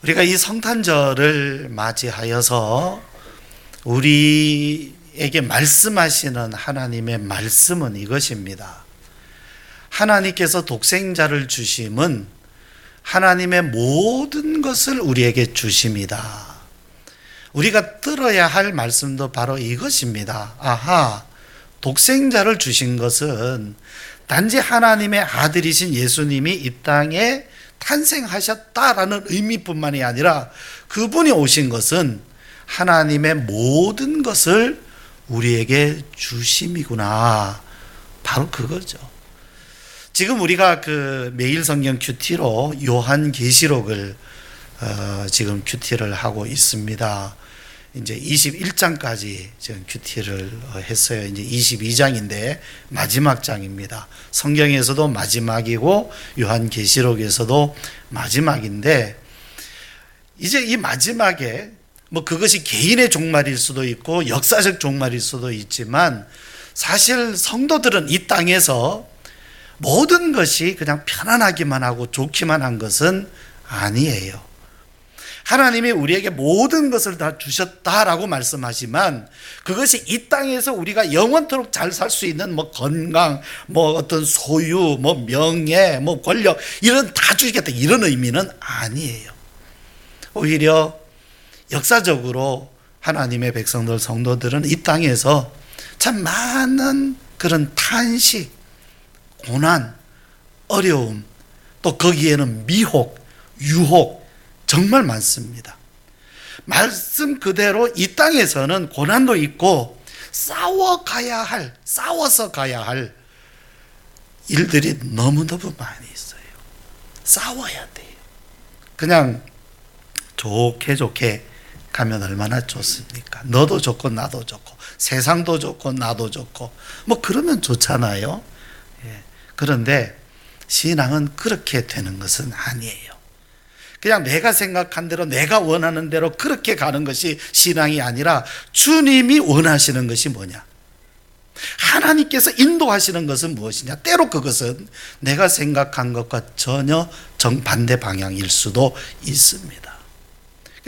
우리가 이 성탄절을 맞이하여서 우리에게 말씀하시는 하나님의 말씀은 이것입니다. 하나님께서 독생자를 주심은 하나님의 모든 것을 우리에게 주십니다. 우리가 들어야 할 말씀도 바로 이것입니다. 아하, 독생자를 주신 것은 단지 하나님의 아들이신 예수님이 이 땅에 탄생하셨다라는 의미뿐만이 아니라 그분이 오신 것은 하나님의 모든 것을 우리에게 주심이구나. 바로 그거죠. 지금 우리가 그 매일 성경 큐티로 요한계시록을 지금 큐티를 하고 있습니다. 이제 21장까지 지금 큐티를 했어요. 이제 22장인데 마지막 장입니다. 성경에서도 마지막이고 요한계시록에서도 마지막인데, 이제 이 마지막에 뭐 그것이 개인의 종말일 수도 있고 역사적 종말일 수도 있지만, 사실 성도들은 이 땅에서 모든 것이 그냥 편안하기만 하고 좋기만 한 것은 아니에요. 하나님이 우리에게 모든 것을 다 주셨다라고 말씀하지만, 그것이 이 땅에서 우리가 영원토록 잘 살 수 있는 뭐 건강, 뭐 어떤 소유, 뭐 명예, 뭐 권력, 이런 다 주시겠다, 이런 의미는 아니에요. 오히려 역사적으로 하나님의 백성들, 성도들은 이 땅에서 참 많은 그런 탄식, 고난, 어려움, 또 거기에는 미혹, 유혹 정말 많습니다. 말씀 그대로 이 땅에서는 고난도 있고 싸워서 가야 할 일들이 너무너무 많이 있어요. 싸워야 돼요. 그냥 좋게 가면 얼마나 좋습니까? 너도 좋고 나도 좋고 세상도 좋고 나도 좋고 뭐 그러면 좋잖아요. 그런데 신앙은 그렇게 되는 것은 아니에요. 그냥 내가 생각한 대로, 내가 원하는 대로 그렇게 가는 것이 신앙이 아니라, 주님이 원하시는 것이 뭐냐? 하나님께서 인도하시는 것은 무엇이냐? 때로 그것은 내가 생각한 것과 전혀 정반대 방향일 수도 있습니다.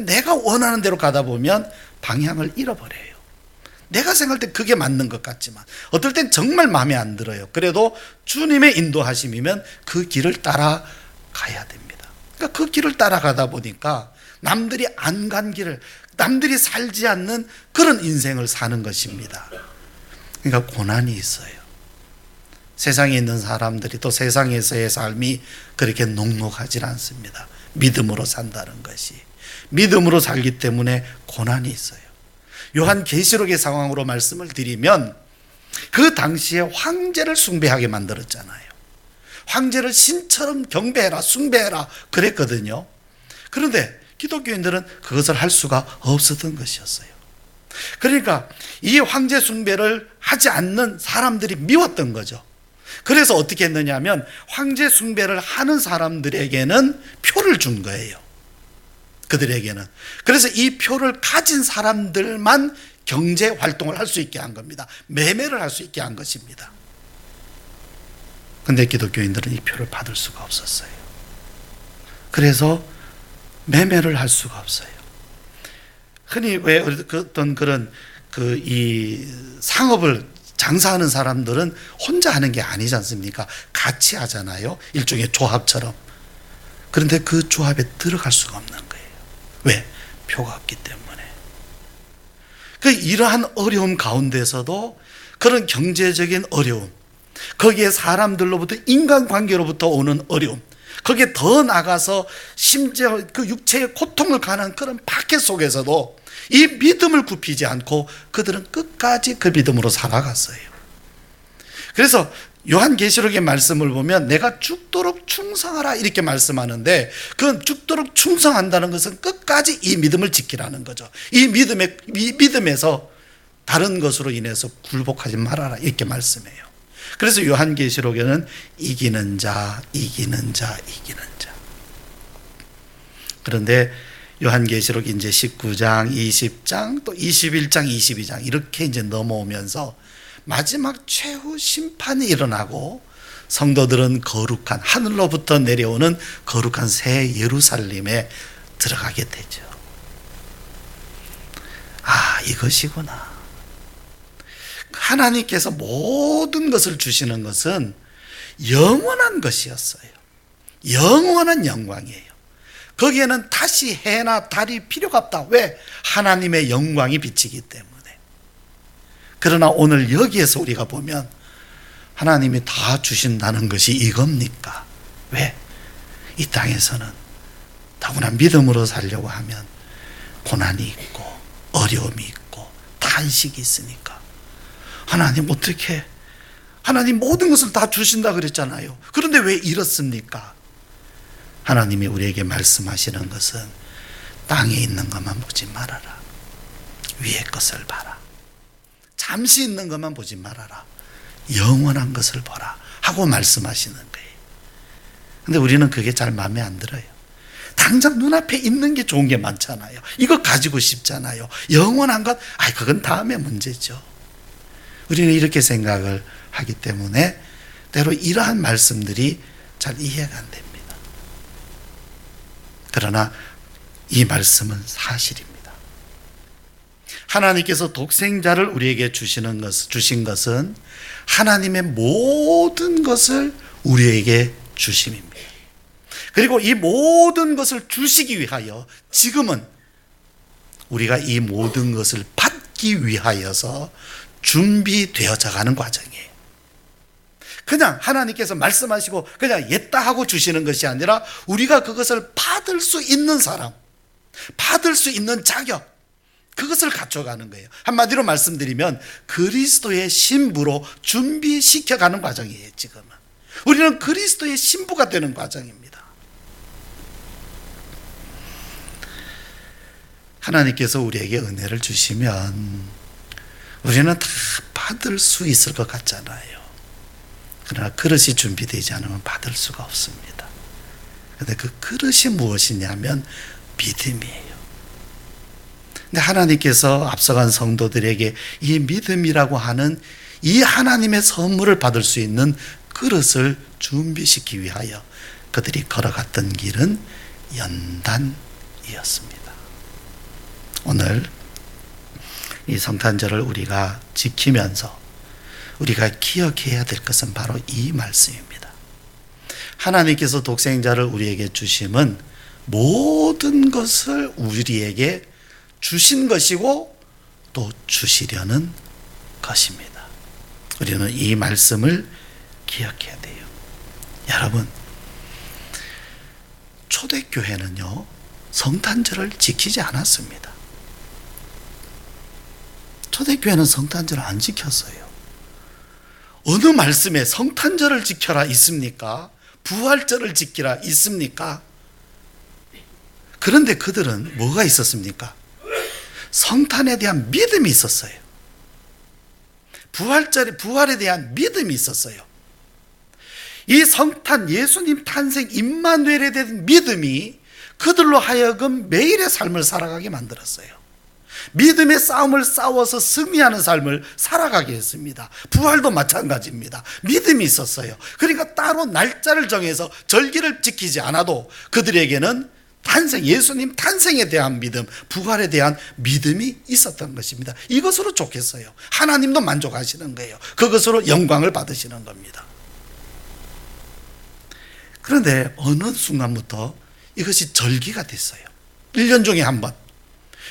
내가 원하는 대로 가다 보면 방향을 잃어버려요. 내가 생각할 때 그게 맞는 것 같지만 어떨 땐 정말 마음에 안 들어요. 그래도 주님의 인도하심이면 그 길을 따라가야 됩니다. 그러니까 그 길을 따라가다 보니까 남들이 안 간 길을, 남들이 살지 않는 그런 인생을 사는 것입니다. 그러니까 고난이 있어요. 세상에 있는 사람들이, 또 세상에서의 삶이 그렇게 녹록하지 않습니다. 믿음으로 산다는 것이, 믿음으로 살기 때문에 고난이 있어요. 요한계시록의 상황으로 말씀을 드리면, 그 당시에 황제를 숭배하게 만들었잖아요. 황제를 신처럼 경배해라, 숭배해라 그랬거든요. 그런데 기독교인들은 그것을 할 수가 없었던 것이었어요. 그러니까 이 황제 숭배를 하지 않는 사람들이 미웠던 거죠. 그래서 어떻게 했느냐 하면, 황제 숭배를 하는 사람들에게는 표를 준 거예요. 그들에게는. 그래서 이 표를 가진 사람들만 경제 활동을 할 수 있게 한 겁니다. 매매를 할 수 있게 한 것입니다. 근데 기독교인들은 이 표를 받을 수가 없었어요. 그래서 매매를 할 수가 없어요. 흔히 왜 어떤 그런 이 상업을 장사하는 사람들은 혼자 하는 게 아니지 않습니까? 같이 하잖아요. 일종의 조합처럼. 그런데 그 조합에 들어갈 수가 없는 거예요. 왜? 표가 없기 때문에. 이러한 어려움 가운데서도 그런 경제적인 어려움, 거기에 사람들로부터, 인간관계로부터 오는 어려움, 거기에 더 나가서 심지어 그 육체의 고통을 가는 그런 박해 속에서도 이 믿음을 굽히지 않고 그들은 끝까지 그 믿음으로 살아갔어요. 그래서 요한계시록의 말씀을 보면 내가 죽도록 충성하라 이렇게 말씀하는데, 그 죽도록 충성한다는 것은 끝까지 이 믿음을 지키라는 거죠. 이 믿음에서 다른 것으로 인해서 굴복하지 말아라 이렇게 말씀해요. 그래서 요한계시록에는 이기는 자, 이기는 자, 이기는 자. 그런데 요한계시록 이제 19장, 20장, 또 21장, 22장 이렇게 이제 넘어오면서 마지막 최후 심판이 일어나고, 성도들은 거룩한 하늘로부터 내려오는 거룩한 새 예루살렘에 들어가게 되죠. 아, 이것이구나. 하나님께서 모든 것을 주시는 것은 영원한 것이었어요. 영원한 영광이에요. 거기에는 다시 해나 달이 필요가 없다. 왜? 하나님의 영광이 비치기 때문에. 그러나 오늘 여기에서 우리가 보면 하나님이 다 주신다는 것이 이겁니까? 왜? 이 땅에서는 더구나 믿음으로 살려고 하면 고난이 있고 어려움이 있고 탄식이 있으니까 하나님 어떻게, 하나님 모든 것을 다 주신다 그랬잖아요. 그런데 왜 이렇습니까? 하나님이 우리에게 말씀하시는 것은 땅에 있는 것만 보지 말아라. 위의 것을 봐라. 잠시 있는 것만 보지 말아라. 영원한 것을 보라 하고 말씀하시는 거예요. 근데 우리는 그게 잘 마음에 안 들어요. 당장 눈앞에 있는 게 좋은 게 많잖아요. 이거 가지고 싶잖아요. 영원한 것, 그건 다음의 문제죠. 우리는 이렇게 생각을 하기 때문에 때로 이러한 말씀들이 잘 이해가 안 됩니다. 그러나 이 말씀은 사실입니다. 하나님께서 독생자를 우리에게 주신 것은 하나님의 모든 것을 우리에게 주심입니다. 그리고 이 모든 것을 주시기 위하여 지금은 우리가 이 모든 것을 받기 위하여서 준비되어져 가는 과정이에요. 그냥 하나님께서 말씀하시고 그냥 옛다 하고 주시는 것이 아니라 우리가 그것을 받을 수 있는 사람, 받을 수 있는 자격, 그것을 갖춰가는 거예요. 한마디로 말씀드리면 그리스도의 신부로 준비시켜가는 과정이에요. 지금은 우리는 그리스도의 신부가 되는 과정입니다. 하나님께서 우리에게 은혜를 주시면 우리는 다 받을 수 있을 것 같잖아요. 그러나 그릇이 준비되지 않으면 받을 수가 없습니다. 그런데 그 그릇이 무엇이냐면 믿음이에요. 근데 하나님께서 앞서간 성도들에게 이 믿음이라고 하는 이 하나님의 선물을 받을 수 있는 그릇을 준비시키기 위하여 그들이 걸어갔던 길은 연단이었습니다. 오늘 이 성탄절을 우리가 지키면서 우리가 기억해야 될 것은 바로 이 말씀입니다. 하나님께서 독생자를 우리에게 주심은 모든 것을 우리에게 주신 것이고 또 주시려는 것입니다. 우리는 이 말씀을 기억해야 돼요. 여러분, 초대교회는요, 성탄절을 지키지 않았습니다. 초대교회는 성탄절을 안 지켰어요. 어느 말씀에 성탄절을 지켜라 있습니까? 부활절을 지키라 있습니까? 그런데 그들은 뭐가 있었습니까? 성탄에 대한 믿음이 있었어요. 부활에 대한 믿음이 있었어요. 이 성탄, 예수님 탄생, 임마누엘에 대한 믿음이 그들로 하여금 매일의 삶을 살아가게 만들었어요. 믿음의 싸움을 싸워서 승리하는 삶을 살아가게 했습니다. 부활도 마찬가지입니다. 믿음이 있었어요. 그러니까 따로 날짜를 정해서 절기를 지키지 않아도 그들에게는 예수님 탄생에 대한 믿음, 부활에 대한 믿음이 있었던 것입니다. 이것으로 좋겠어요. 하나님도 만족하시는 거예요. 그것으로 영광을 받으시는 겁니다. 그런데 어느 순간부터 이것이 절기가 됐어요. 1년 중에 한 번.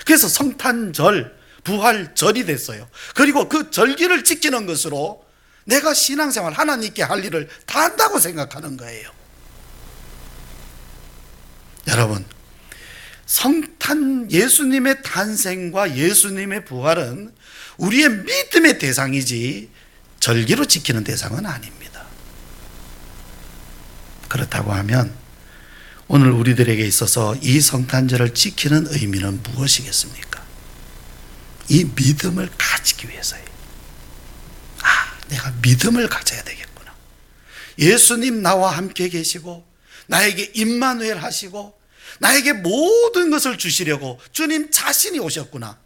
그래서 성탄절, 부활절이 됐어요. 그리고 그 절기를 지키는 것으로 내가 신앙생활, 하나님께 할 일을 다 한다고 생각하는 거예요. 여러분, 예수님의 탄생과 예수님의 부활은 우리의 믿음의 대상이지 절기로 지키는 대상은 아닙니다. 그렇다고 하면 오늘 우리들에게 있어서 이 성탄절을 지키는 의미는 무엇이겠습니까? 이 믿음을 가지기 위해서예요. 내가 믿음을 가져야 되겠구나. 예수님 나와 함께 계시고 나에게 임마누엘 하시고 나에게 모든 것을 주시려고 주님 자신이 오셨구나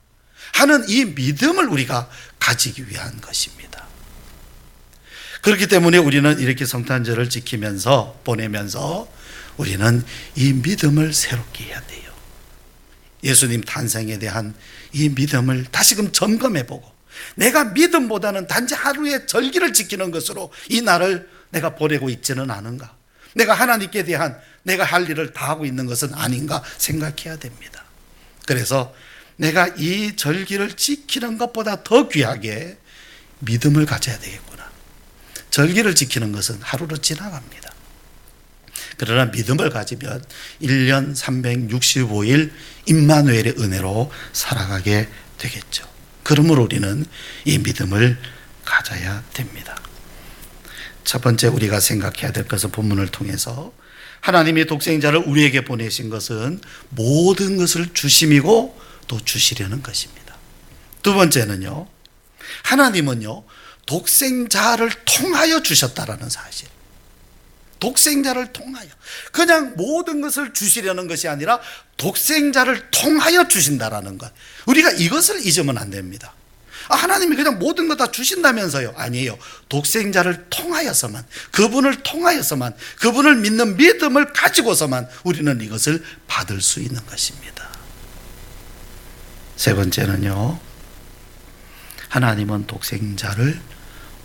하는 이 믿음을 우리가 가지기 위한 것입니다. 그렇기 때문에 우리는 이렇게 성탄절을 지키면서 보내면서 우리는 이 믿음을 새롭게 해야 돼요. 예수님 탄생에 대한 이 믿음을 다시금 점검해보고 내가 믿음보다는 단지 하루의 절기를 지키는 것으로 이 날을 내가 보내고 있지는 않은가, 내가 하나님께 대한 내가 할 일을 다 하고 있는 것은 아닌가 생각해야 됩니다. 그래서 내가 이 절기를 지키는 것보다 더 귀하게 믿음을 가져야 되겠구나. 절기를 지키는 것은 하루로 지나갑니다. 그러나 믿음을 가지면 1년 365일 임마누엘의 은혜로 살아가게 되겠죠. 그러므로 우리는 이 믿음을 가져야 됩니다. 첫 번째 우리가 생각해야 될 것은 본문을 통해서 하나님이 독생자를 우리에게 보내신 것은 모든 것을 주심이고 또 주시려는 것입니다. 두 번째는요, 하나님은요 독생자를 통하여 주셨다라는 사실. 독생자를 통하여, 그냥 모든 것을 주시려는 것이 아니라 독생자를 통하여 주신다라는 것, 우리가 이것을 잊으면 안 됩니다. 하나님이 그냥 모든 것 다 주신다면서요? 아니에요. 독생자를 통하여서만, 그분을 통하여서만, 그분을 믿는 믿음을 가지고서만 우리는 이것을 받을 수 있는 것입니다. 세 번째는요, 하나님은 독생자를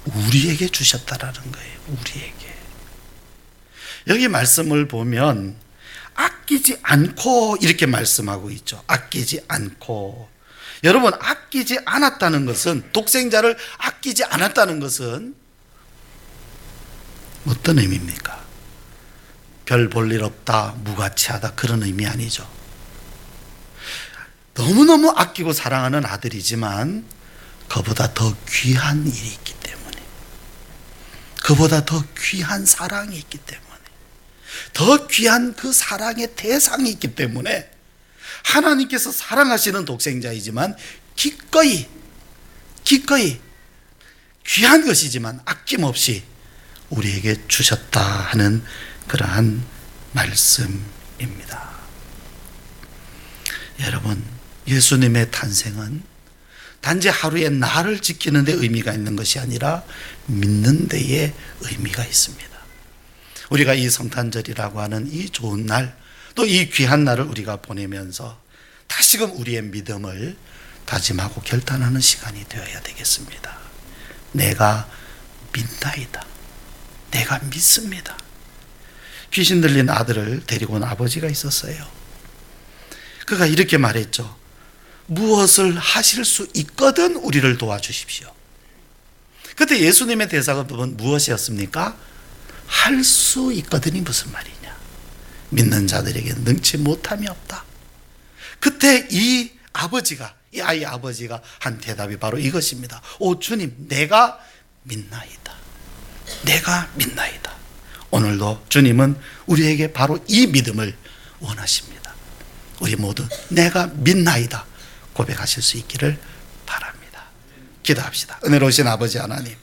우리에게 주셨다라는 거예요. 우리에게. 여기 말씀을 보면 아끼지 않고 이렇게 말씀하고 있죠. 아끼지 않고. 여러분, 아끼지 않았다는 것은, 독생자를 아끼지 않았다는 것은 어떤 의미입니까? 별 볼 일 없다, 무가치하다, 그런 의미 아니죠. 너무너무 아끼고 사랑하는 아들이지만 그보다 더 귀한 일이 있기 때문에, 그보다 더 귀한 사랑이 있기 때문에, 더 귀한 그 사랑의 대상이 있기 때문에 하나님께서 사랑하시는 독생자이지만 기꺼이 귀한 것이지만 아낌없이 우리에게 주셨다 하는 그러한 말씀입니다. 여러분, 예수님의 탄생은 단지 하루의 날을 지키는 데 의미가 있는 것이 아니라 믿는 데에 의미가 있습니다. 우리가 이 성탄절이라고 하는 이 좋은 날, 또 이 귀한 날을 우리가 보내면서 다시금 우리의 믿음을 다짐하고 결단하는 시간이 되어야 되겠습니다. 내가 믿나이다. 내가 믿습니다. 귀신 들린 아들을 데리고 온 아버지가 있었어요. 그가 이렇게 말했죠. 무엇을 하실 수 있거든 우리를 도와주십시오. 그때 예수님의 대사가 무엇이었습니까? 할 수 있거든이 무슨 말이냐? 믿는 자들에게 능치 못함이 없다. 그때 이 아이 아버지가 한 대답이 바로 이것입니다. 오 주님, 내가 믿나이다. 내가 믿나이다. 오늘도 주님은 우리에게 바로 이 믿음을 원하십니다. 우리 모두 내가 믿나이다 고백하실 수 있기를 바랍니다. 기도합시다. 은혜로우신 아버지 하나님,